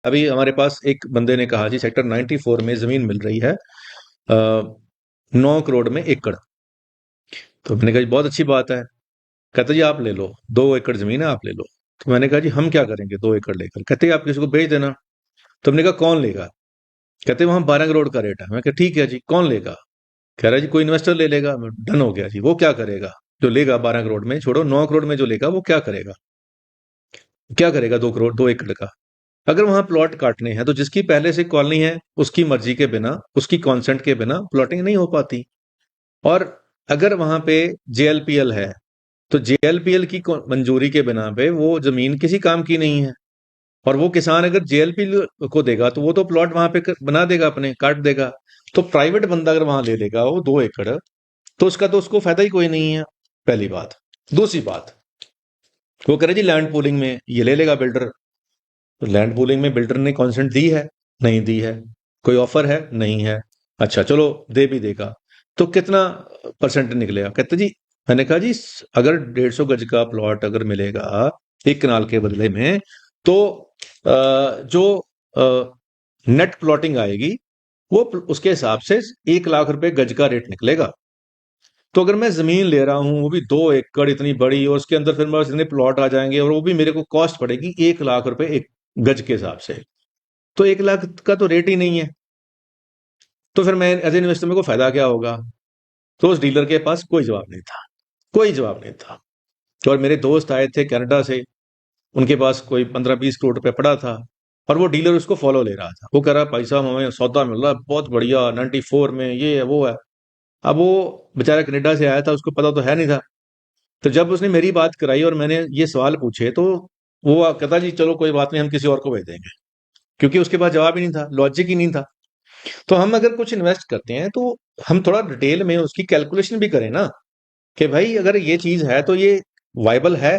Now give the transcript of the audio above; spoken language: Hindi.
अभी हमारे पास एक बंदे ने कहा जी सेक्टर 94 में जमीन मिल रही है 9 करोड़ में एकड़। तो मैंने कहा जी बहुत अच्छी बात है। कहते जी आप ले लो, 2 एकड़ जमीन है, आप ले लो। तो मैंने कहा जी हम क्या करेंगे 2 एकड़ लेकर? कहते आप किसी को बेच देना। तो हमने कहा कौन लेगा? कहते वहां 12 करोड़ का रेट है। मैं कहा ठीक है जी, कौन लेगा? कह रहा है जी कोई इन्वेस्टर ले लेगा। डन हो गया जी। वो क्या करेगा? जो लेगा 12 करोड़ में, छोड़ो 9 करोड़ में जो लेगा वो क्या करेगा? क्या करेगा 2 करोड़ 2 एकड़ का? अगर वहां प्लॉट काटने हैं तो जिसकी पहले से कॉलोनी है उसकी मर्जी के बिना, उसकी कॉन्सेंट के बिना प्लॉटिंग नहीं हो पाती। और अगर वहां पे जेएलपीएल है तो जेएलपीएल की मंजूरी के बिना पे वो जमीन किसी काम की नहीं है। और वो किसान अगर जेएलपीएल को देगा तो वो तो प्लॉट वहां पे बना देगा, अपने काट देगा। तो प्राइवेट बंदा अगर वहां ले लेगा वो 2 एकड़, तो उसका तो उसको फायदा ही कोई नहीं है। पहली बात। दूसरी बात, वो करे जी लैंड पूलिंग में ये ले लेगा बिल्डर। तो लैंड पूलिंग में बिल्डर ने कॉन्सेंट दी है? नहीं दी है। कोई ऑफर है? नहीं है। अच्छा चलो दे भी देगा तो कितना परसेंट निकलेगा? कहते जी, मैंने कहा जी अगर 150 गज का प्लॉट अगर मिलेगा 1 कनाल के बदले में, तो जो नेट प्लॉटिंग आएगी वो उसके हिसाब से 1 लाख रुपए गज का रेट निकलेगा। तो अगर मैं जमीन ले रहा हूं वो भी 2 एकड़ इतनी बड़ी, और उसके अंदर फिर मेरे पास इतने प्लॉट आ जाएंगे और वो भी मेरे को कॉस्ट पड़ेगी 1 लाख रुपए एक गज के हिसाब से, तो 1 लाख का तो रेट ही नहीं है। तो फिर मैं एज इन्वेस्टर मेरे को फायदा क्या होगा? तो उस डीलर के पास कोई जवाब नहीं था। कोई जवाब नहीं था। और मेरे दोस्त आए थे कनाडा से, उनके पास कोई 15-20 करोड़ रुपए पड़ा था, और वो डीलर उसको फॉलो ले रहा था। वो कह रहा भाई साहब हमें सौदा मिल रहा है बहुत बढ़िया 94 में, ये है वो है। अब वो बेचारा कनाडा से आया था, उसको पता तो है नहीं था। तो जब उसने मेरी बात कराई और मैंने ये सवाल पूछे, तो वो कहता जी चलो कोई बात नहीं, हम किसी और को भेज देंगे। क्योंकि उसके पास जवाब ही नहीं था, लॉजिक ही नहीं था। तो हम अगर कुछ इन्वेस्ट करते हैं तो हम थोड़ा डिटेल में उसकी कैलकुलेशन भी करें ना, कि भाई अगर ये चीज है तो ये वाइबल है